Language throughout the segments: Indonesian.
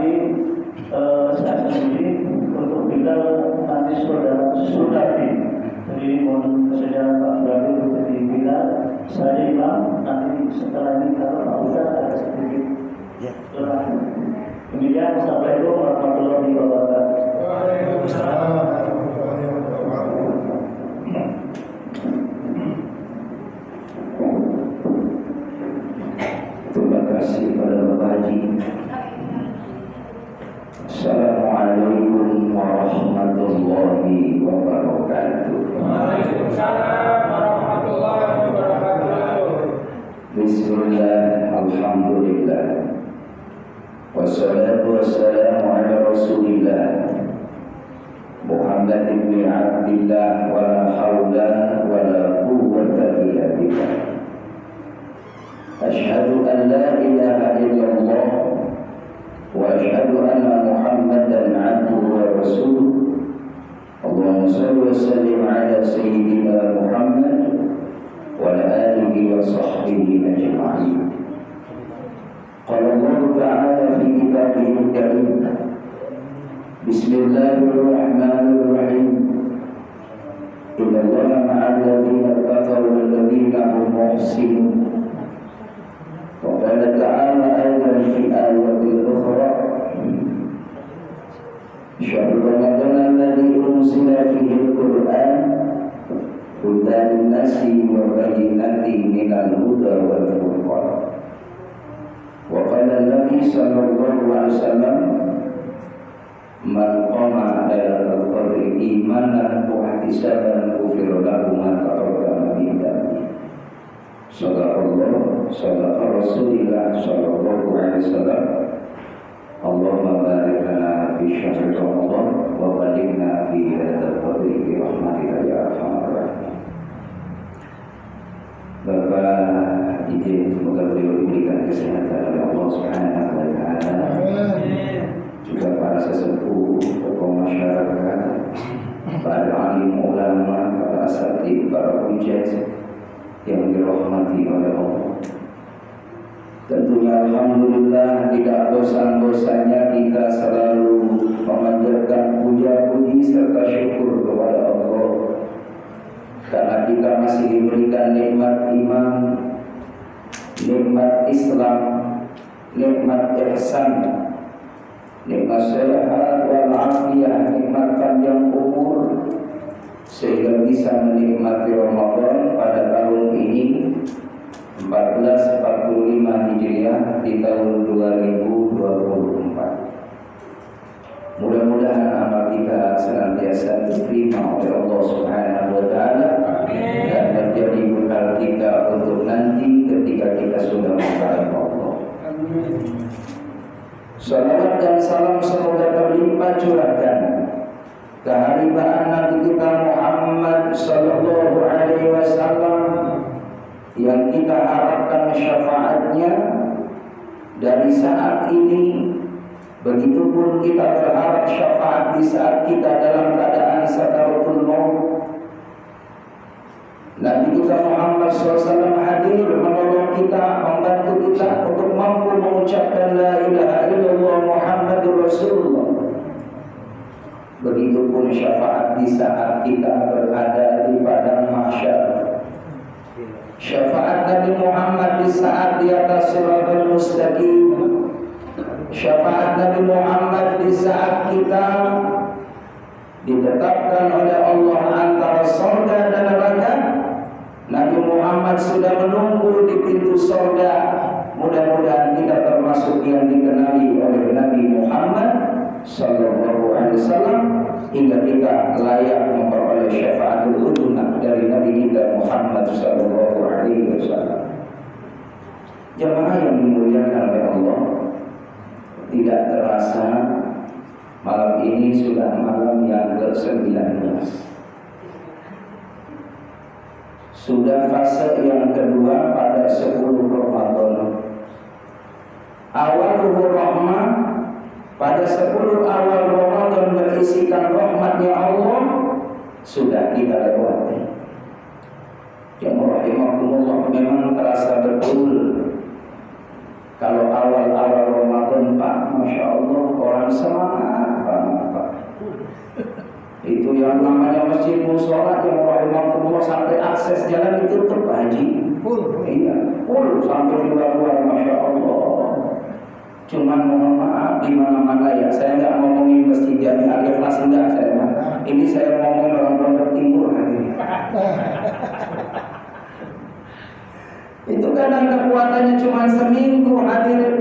nanti saya sendiri untuk kita nanti saudari. Jadi mohon kesediaan Pak Sudari untuk jadi kita. Saya imam, nanti setelah ini kalau Pak Ustaz ada sedikit. Demikian, Assalamualaikum warahmatullahi wabarakatuh. Waalaikumsalam. Terima kasih kepada Bapak Haji. Assalamualaikum warahmatullahi wabarakatuh. Waalaikumsalam warahmatullahi wabarakatuh. Bismillah, alhamdulillah. Wassalatu wassalamu ala Rasulillah Muhammad ibn Abdillah wa la hawla wa la quwwata illa billah. Asyhadu an la ilaha illallah wa asyhadu anna Muhammadan abduhu wa rasuluh. Allahumma shalli wa sallim ala sayyidina Muhammad wa ala alihi wa sahbihi ajma'in. Qala Allah Ta'ala fi kitabihil karim. Bismillahirrahmanirrahim. Inna Allaha ma'al ladzina taqaw wal ladzina hum muhsinun. وقال تعالى أيضا في آية أخرى شهر رمضان الذي أنزل فيه القرآن هدى للناس وبينات من الهدى والفرقان. وقال النبي صلى الله عليه وسلم من قام ليلة القدر إيمانا واحتسابا غفر له ما تقدم من ذنبه. Sadaqallah, sadaqa Rasulillah sallallahu alaihi wasallam. Allahumma barik lana fi syahri Ramadan wa balighna fi lailatul qadri bi rahmatika ya arhamar rahimin. Bapak izin semoga beliau diberikan kesehatan oleh Allah Subhanahu wa taala. Juga para sesepuh, tokoh masyarakat, para alim ulama, para asatidz, para hujjah yang dirahmati oleh Allah. Tentunya alhamdulillah tidak bosan-bosannya kita selalu memanjatkan puja-puji serta syukur kepada Allah karena kita masih diberikan nikmat iman, nikmat Islam, nikmat ihsan, nikmat sehat wal afiyah, nikmat panjang umur, sehingga bisa menikmati Ramadan pada tahun ini 1445 Hijriah di tahun 2024. Mudah-mudahan amal kita senantiasa diterima oleh Allah Subhanahu wa taala dan menjadi bekal kita untuk nanti ketika kita sudah menghadap Allah. Salawat dan salam semoga terlimpah curahkan keharibaan Nabi kita Muhammad sallallahu alaihi wasallam yang kita harapkan syafaatnya dari saat ini, begitupun kita berharap syafaat di saat kita dalam keadaan sakaratul maut. Nabi kita Muhammad SAW hadir menolong kita, membantu kita untuk mampu mengucapkan la ilaha illallah Muhammadur Rasulullah. Begitupun syafaat di saat kita berada di padang mahsyar. Syafaat Nabi Muhammad di saat di atas siratal mustaqim. Syafaat Nabi Muhammad di saat kita ditetapkan oleh Allah antara surga dan neraka. Nabi Muhammad sudah menunggu di pintu surga. Mudah-mudahan kita termasuk yang dikenali oleh Nabi Muhammad sallallahu alaihi wasallam hingga kita layak memperoleh syafaatul udhunah dari Nabi kita Muhammad sallallahu alaihi wasallam. Jemaah yang dimuliakan oleh Allah, tidak terasa malam ini sudah malam yang ke-19. Sudah fase yang kedua pada 10 Ramadan. Awal rahmah pada 10 awal Ramadan berisikan rahmatnya Allah sudah kita lewati. Yang rahimakumullah, memang terasa betul kalau awal-awal Ramadan Pak, Masya Allah musola yang rahimakumullah sampai akses jalan ditutup Pak Haji. Iya, full sampai luar-luar, masya Allah. Cuman mohon maaf di mana-mana ya, saya nggak ngomongin masjid Jami Al-Ikhlas enggak saya. Ini saya ngomongin orang Pondok Timur hari. Itu kadang kekuatannya cuma seminggu hadirin.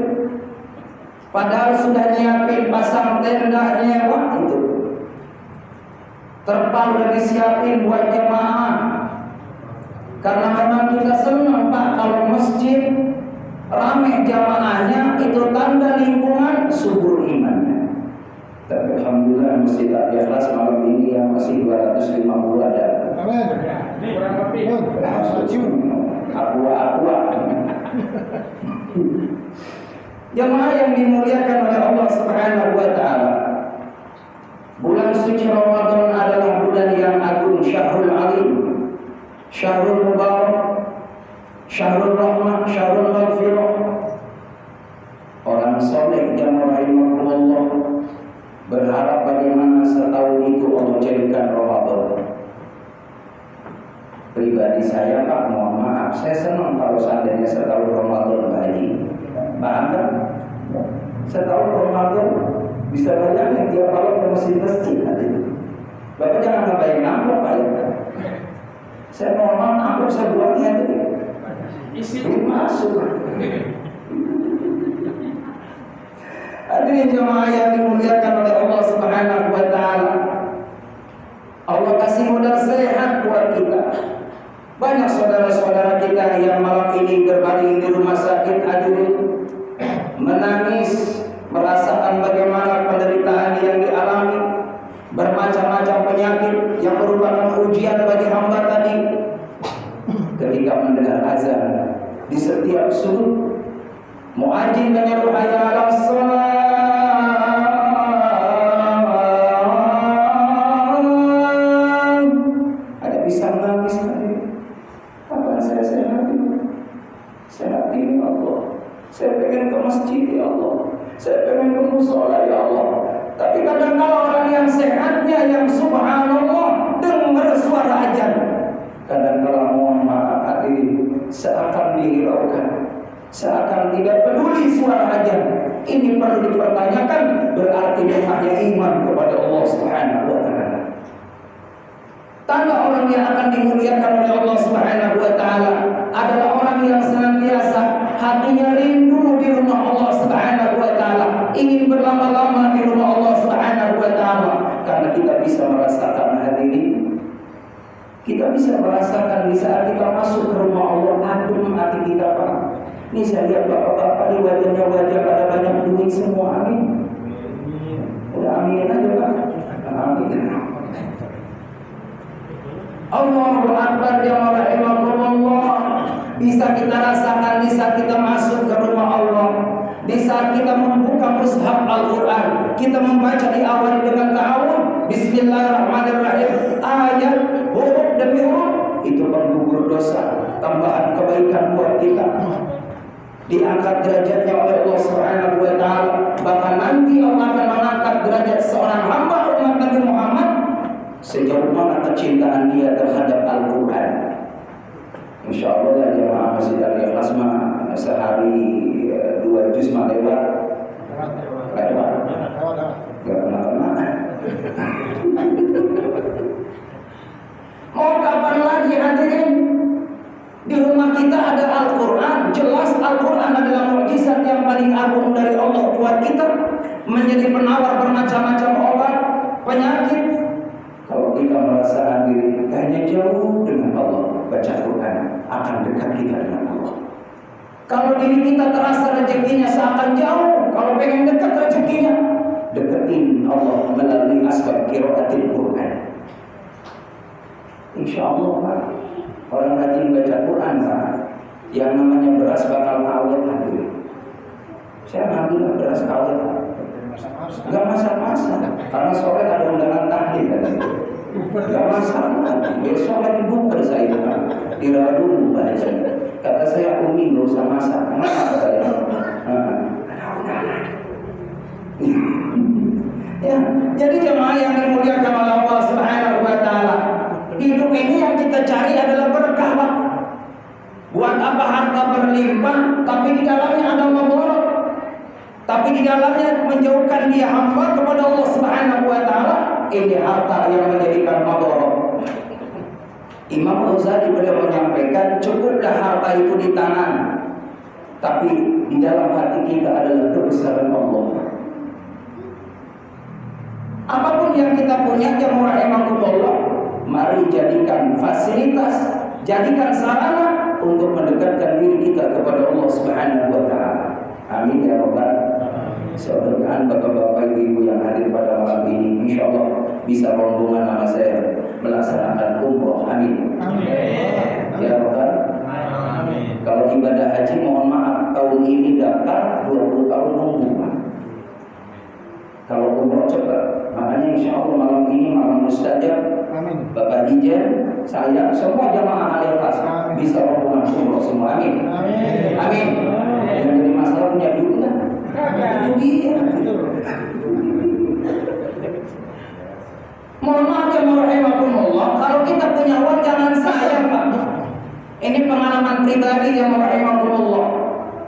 Padahal sudah nyiapin pasang tenda nyewa itu. Terpal udah disiapin buat jemaah. Karena memang kita senang Pak kalau masjid ramai jamaahnya, itu tanda lingkungan subur imannya. Tapi alhamdulillah masjid Al-Ikhlas malam ini yang masih 250 ada. Amin. Kurang lebih. Aqua. Jamaah yang dimuliakan oleh Allah Subhanahu wa taala. Bulan suci Ramadan adalah bulan yang agung, Syahrul Alim, Syahrul Mubarak, Syahrul Rahmah, Syahrul Maghfirah. Orang soleh jamaah rahimahullah berharap bagaimana setahun itu Allah jadikan Ramadan. Pribadi saya Pak, mohon maaf, saya senang kalau seandainya setahun Ramadan Pak Haji. Paham kan? Setahun Ramadan bisa bayangin tiap malam ke masjid hadirin. Bapak jangan ngapain amplop Pak ya. Saya mohon maaf, amplop saya buatnya itu Isi masuk. Hadirin jemaah yang dimuliakan oleh Allah Subhanahu wa taala. Allah kasih modal sehat buat kita. Banyak saudara-saudara kita yang malam ini berbaring di rumah sakit hadirin, menangis, merasakan bagaimana penderitaan yang dialami, bermacam-macam penyakit yang merupakan ujian bagi hamba tadi. Ketika mendengar azan di setiap sudut, muadzin menyeru hayya 'alas shalah, ada bisa nangis hadirin. Kapan saya sehat ini? Sehat ini Allah. Saya pengen ke masjid ya Allah. Saya pengen ke musola ya Allah. Tapi kadang-kala orang yang sehatnya yang subhanallah dengar suara azan, kadang-kala mohon maaf hadirin, seakan dihiraukan, seakan tidak peduli suara azan. Ini perlu dipertanyakan, berarti memangnya iman kepada Allah Subhanahu wa taala. Tanda orang yang akan dimuliakan oleh Allah Subhanahu wa taala adalah orang yang senantiasa hatinya rindu di rumah Allah Subhanahu wa taala, ingin berlama-lama di rumah Allah Subhanahu wa taala. Karena kita bisa merasakan hadirin, kita bisa merasakan di saat kita masuk ke rumah Allah, adem hati kita Pak. Ini saya lihat bapak-bapak di wajahnya wajah pada banyak duit semua, amin. Udah aminin aja Pak. Amin. Allahu Akbar jamaah rahimakumullah. Bisa kita rasakan di saat kita masuk ke rumah Allah, di saat kita membuka mushaf Al-Quran, kita membaca diawali dengan ta'awun Bismillahirrahmanirrahim, ayat huruf demi huruf itu penggugur dosa, tambahan kebaikan buat kita, diangkat derajatnya oleh Allah Subhanahu wa taala. Bahkan nanti Allah akan mengangkat derajat seorang hamba umat Nabi Muhammad sejauh mana kecintaan dia terhadap Al-Quran. Insya Allah ya jemaah Masjid Al-Ikhlas sehari 2 juz lewat. Gak kena-kena. Mau kapan lagi hadirin? Di rumah kita ada Al-Quran. Jelas Al-Quran adalah mukjizat yang paling agung dari Allah buat kita, menjadi penawar bermacam-macam obat penyakit. Kalau kita merasa hadir hanya jauh dengan Allah, baca Quran akan dekat kita dengan Allah. Kalau diri kita terasa rezekinya seakan jauh, kalau pengen dekat rezekinya, deketin Allah melalui asbab qiraatil Quran. Insya Allah Pak, orang rajin baca Quran Pak, yang namanya beras bakal awet hadir. Saya alhamdulillah beras awet Pak. Gak masak-masak, karena sore ada undangan tahlil tadi. Gak masak, besok lagi buka saya diradung baca. Kata saya Umi gak usah masak, kenapa saya? Ya, jadi jemaah yang dimuliakan oleh Allah Subhanahu wa taala, Hidup ini yang kita cari adalah berkah, Pak. Buat apa harta berlimpah tapi di dalamnya ada mudarat, tapi di dalamnya menjauhkan dia hamba kepada Allah Subhanahu wa taala. Ini harta yang menjadikan mudarat. Imam Ghazali beliau menyampaikan, cukuplah harta itu di tangan, tapi di dalam hati kita adalah kebesaran Allah. Apapun yang kita punya, jamaah rahimakumullah, mari jadikan fasilitas, jadikan sarana untuk mendekatkan diri kita kepada Allah Subhanahu wa taala. Amin ya rabbal alamin. Mudah-mudahan bapak-bapak ibu yang hadir pada malam ini insyaallah bisa rombongan sama saya melaksanakan umroh. Amin. Amin. Ya rabbal alamin. Kalau ibadah haji mohon maaf tahun ini daftar 20 tahun nunggu. Kalau umroh cepat, makanya insya Allah malam ini malam mustajab. Amin. Bapak Dijen, saya, semua jamaah Al-Ikhlas bisa rombongan umroh semua. Amin. Amin. Amin. Yang jadi masalah punya duit kan? Itu dia. Mohon maaf ya rahimakumullah, kalau kita punya uang jangan sayang, Pak. Ini pengalaman pribadi ya rahimakumullah.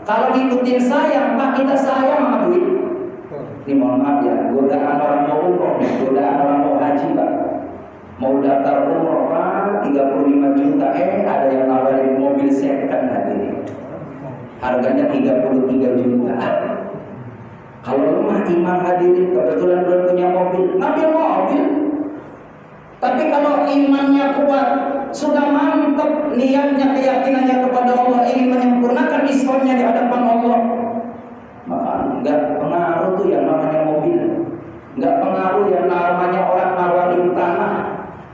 Kalau ngikutin sayang, Pak, kita sayang sama duit. Ini mohon maaf ya, godaan orang mau umroh, godaan orang mau haji, Pak. Mau daftar umroh, Pak, 35 juta, ada yang nawarin mobil second hadirin. Harganya 33 juta. Kalau rumah imam hadirin kebetulan belum punya mobil, ngambil mobil. Tapi kalau imannya kuat, sudah mantap niatnya, keyakinannya kepada Allah, ingin menyempurnakan islamnya di hadapan Allah, maka enggak pengaruh tuh yang namanya mobil, enggak pengaruh yang namanya orang nawarin tanah,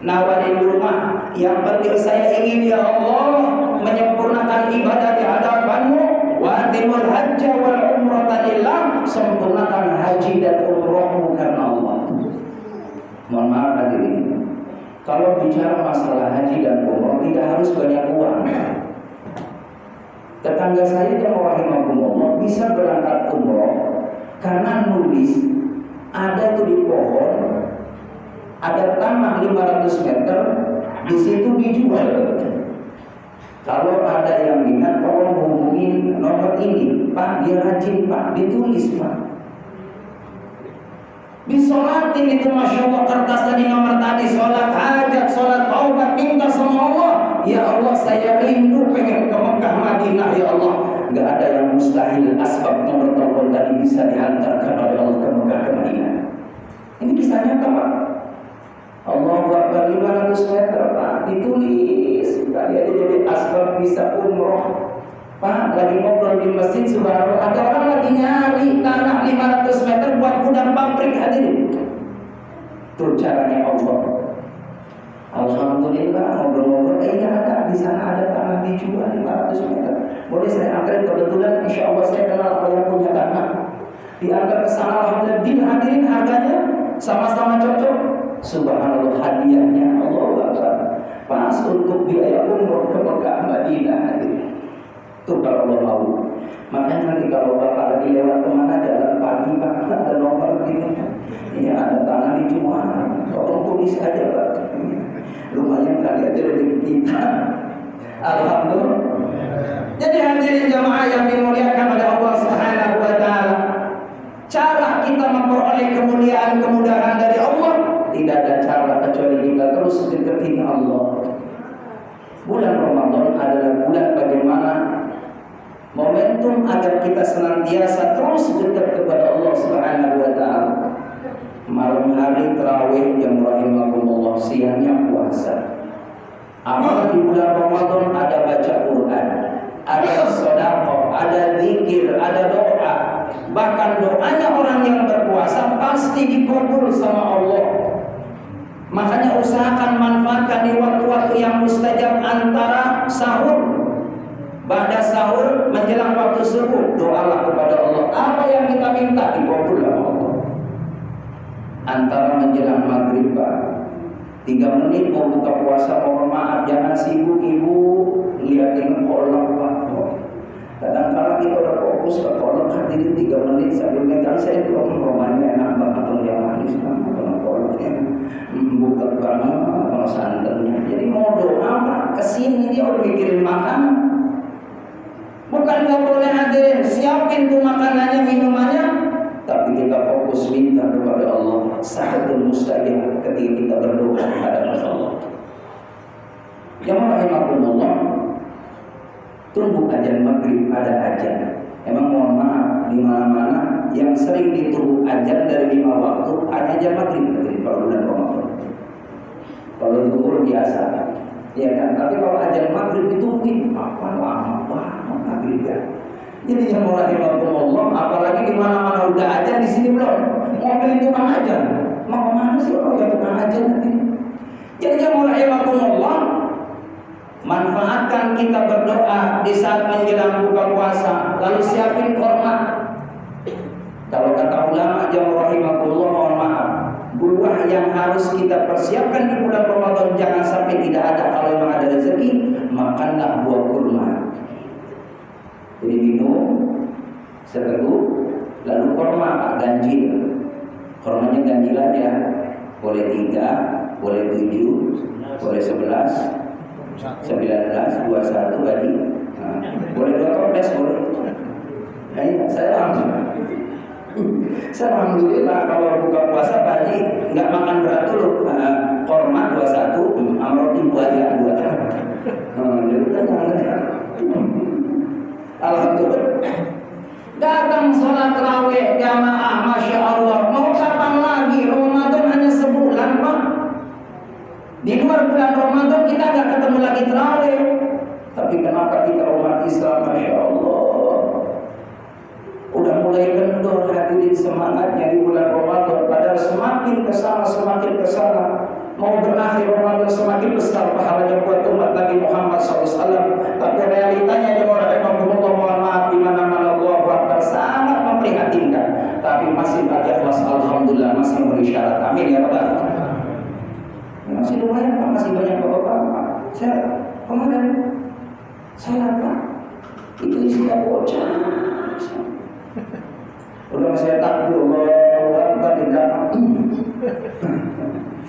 nawarin rumah. Yang penting saya ingin ya Allah menyempurnakan ibadah di hadapanmu. Wa atimul hajja wal umrata lillah, sempurnakan haji dan umrohmu karena Allah. Mohon maaf hadirin, kalau bicara masalah haji dan umroh tidak harus banyak uang. Tetangga saya yang rahimahumullah bisa berangkat umroh karena nulis ada itu di pohon, ada tanah 500 meter, di situ dijual. Kalau ada yang minat, tolong hubungi nomor ini, Pak, dia rajin, Pak, ditulis, Pak. Disolatin itu masya Allah, kertas tadi nomor tadi, sholat hajat, sholat taubat, minta sama Allah. Ya Allah, saya rindu pengen ke Mekah Madinah, ya Allah. Gak ada yang mustahil, asbab nomor telepon tadi bisa dihantarkan oleh Allah ke Mekah ke Madinah. Ini bisa nyata, Pak. Allahu Akbar 500 meter, Pak, ditulis. Kali aja jadi asbab bisa umroh. Pak, lagi ngobrol di masjid, subhanallah, ada orang lagi nyari tanah 500 meter buat gudang pabrik, hadirin. Itu caranya Allah. Alhamdulillah, ngobrol-ngobrol, ada di sana ada tanah dijual 500 meter. Boleh saya antar, kebetulan insya Allah saya kenal orang yang punya tanah. Diantar ke sana, alhamdulillah, hadirin, harganya sama-sama cocok. Subhanallah, hadiahnya Allah Akbar, pas untuk biaya umroh ke Mekah Madinah, hadirin. Itu kalau Allah mau. Makanya nanti kalau Bapak lagi lewat kemana jalan pagi, Pak, ada nomor gitu. Ini ada tanah dijual, tolong tulis aja, Pak. Lumayan kali aja rezeki kita. Alhamdulillah. Jadi hadirin jamaah yang dimuliakan oleh Allah Subhanahu wa taala, cara kita memperoleh kemuliaan kemudahan dari Allah tidak ada cara kecuali kita terus deketin Allah. Bulan Ramadan adalah bulan bagaimana momentum agar kita senantiasa terus dekat kepada Allah Subhanahu wa taala. Malam hari tarawih yang rahimakumullah, siangnya puasa. Amal di bulan Ramadan ada baca Quran, ada sedekah, ada zikir, ada doa. Bahkan doanya orang yang berpuasa pasti dikabul sama Allah. Makanya usahakan manfaatkan di waktu-waktu yang mustajab antara sahur, pada sahur menjelang waktu subuh, doalah kepada Allah. Apa yang kita minta dikabul sama Allah. Antara menjelang maghrib, 3 menit mau buka puasa, mohon maaf jangan sibuk ibu liatin kolak, Pak. Kadang-kadang kita udah fokus ke kolak, hadirin 3 menit sambil megang saya belum romanya enak banget, atau yang manis banget, kalau kolaknya buka banget, kalau santannya ya tidur mikirin makanan. Bukan nggak boleh hadirin, siapin tuh makanannya, minumannya, tapi kita fokus minta kepada Allah. Sahatul mustajab ketika kita berdoa kepada Allah. Jamaah rahimakumullah, tunggu azan maghrib ada azan. Emang mohon maaf, di mana-mana yang sering ditunggu azan dari 5 waktu hanya azan maghrib dari bulan Ramadan. Kalau zuhur biasa, ya kan. Tapi kalau azan maghrib ditungguin, apa lama banget maghrib ya. Jadi jamaah rahimakumullah, apalagi di mana-mana udah azan, di sini belum. Mobil tukang azan, mau kemana sih orang yang tukang azan nanti? Jadi jamaah rahimakumullah, manfaatkan kita berdoa di saat menjelang buka puasa, lalu siapin korma. Kalau kata ulama jamaah rahimakumullah, mohon maaf, buah yang harus kita persiapkan di bulan Ramadan jangan sampai tidak ada. Kalau memang ada rezeki, makanlah buah kurma. Jadi minum seteguk, lalu korma ganjil. Kormanya ganjil aja, boleh 3, boleh 7, boleh 11, 19, 21 tadi. Nah, boleh 2 toples boleh. Nah, saya alhamdulillah kalau buka puasa pagi nggak makan berat dulu. Korma 21, sama roti buaya 2. Jadi kan alhamdulillah. Datang sholat tarawih jamaah, masya Allah. Mau kapan lagi? Ramadan hanya sebulan Pak. Di luar bulan Ramadan kita nggak ketemu lagi tarawih. Tapi kenapa kita umat Islam, masya Allah, udah mulai kendor hadirin semangatnya di bulan Ramadan. Padahal semakin kesana, mau berakhir Ramadan semakin besar pahalanya buat umat Nabi Muhammad SAW. Tapi realitanya di orang Rasulullah, mohon maaf, di mana-mana Allah Akbar sangat memprihatinkan. Tapi masih banyak mas, alhamdulillah masih memenuhi syarat. Amin ya Rabbal Alamin. Masih lumayan Pak, masih banyak bapak-bapak. Saya kemarin salat Pak, itu isinya bocah. Udah saya takbir Allah Akbar di belakang.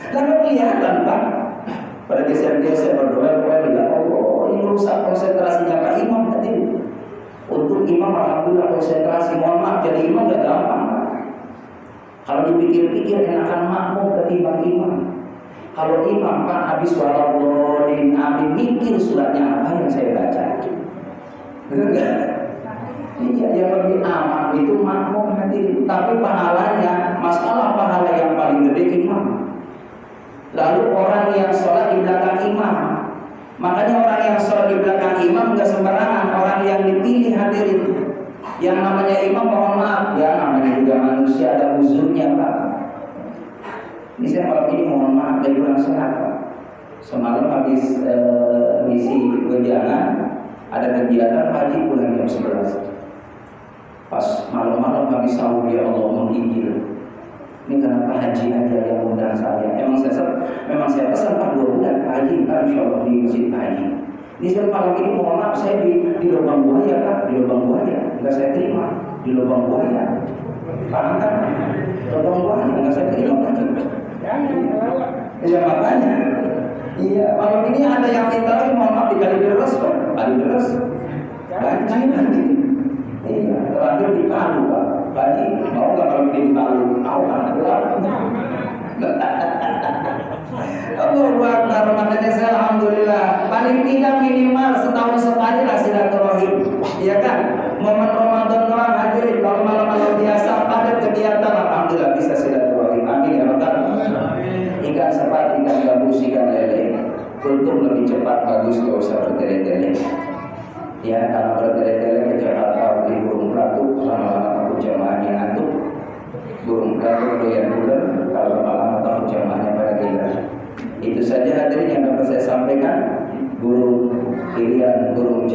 Lalu kelihatan Pak, pada geser-geser berdoa kepada Allah. Ini merusak konsentrasinya Pak Imam tadi. Untuk imam alhamdulillah konsentrasi, mohon maaf, jadi imam gak gampang. Kalau dipikir-pikir enakan makmum ketimbang imam. Kalau imam Pak habis waladhdallin amin, mikir suratnya apa yang saya baca. Benar enggak? Iya, yang lebih aman itu makmum hadirin. Tapi pahalanya, masalah pahala yang paling gede imam. Lalu orang yang sholat di belakang imam. Makanya orang yang sholat di belakang imam nggak sembarangan, orang yang dipilih hadirin. Yang namanya imam, mohon maaf ya, namanya juga manusia, ada uzurnya Pak. Ini saya malam ini mohon maaf dari kurang sehat Pak. Semalam habis misi wejangan, ada kegiatan pagi pulang jam 11. Pas malam-malam habis sahur, ya Allah menggigil. Ini kenapa haji aja yang undang saya? Memang saya pesan Pak 2 bulan Pak Haji, Pak insya Allah di masjid Pak Haji. Ini saya malam ini mohon maaf, saya di lubang buaya Pak, di lubang buaya, nggak saya terima di lubang buaya. Paham kan? Lubang buaya nggak saya terima lagi. Iya makanya. Iya, malam ini ada yang minta lagi, mohon maaf, di Kalideres Pak, Kalideres. Banjir nanti. Iya, terakhir di Palu Pak. Haji, mau nggak kalau ini di Palu? Mau kan? Allahu Akbar. Makanya saya alhamdulillah paling tidak minimal setahun sekali lah silaturahim, ya kan? Momen Ramadan doang hadirin. Kalau malam-malam biasa ada kegiatan, alhamdulillah bisa silaturahim. Amin ya Rabbal Alamin. Ikan sepat, ikan gabus, ikan lele, untung lebih cepat, bagus, gak usah bertele-tele. Ya, karena bertele-tele ke Jakarta beli burung pelatuk, lama-lama takut jamaahnya ngantuk. Burung pelatuk doyan bulan, kalau lama-lama takut jamaahnya pada gila. Itu saja hadirin yang dapat saya sampaikan. Burung pilihan, burung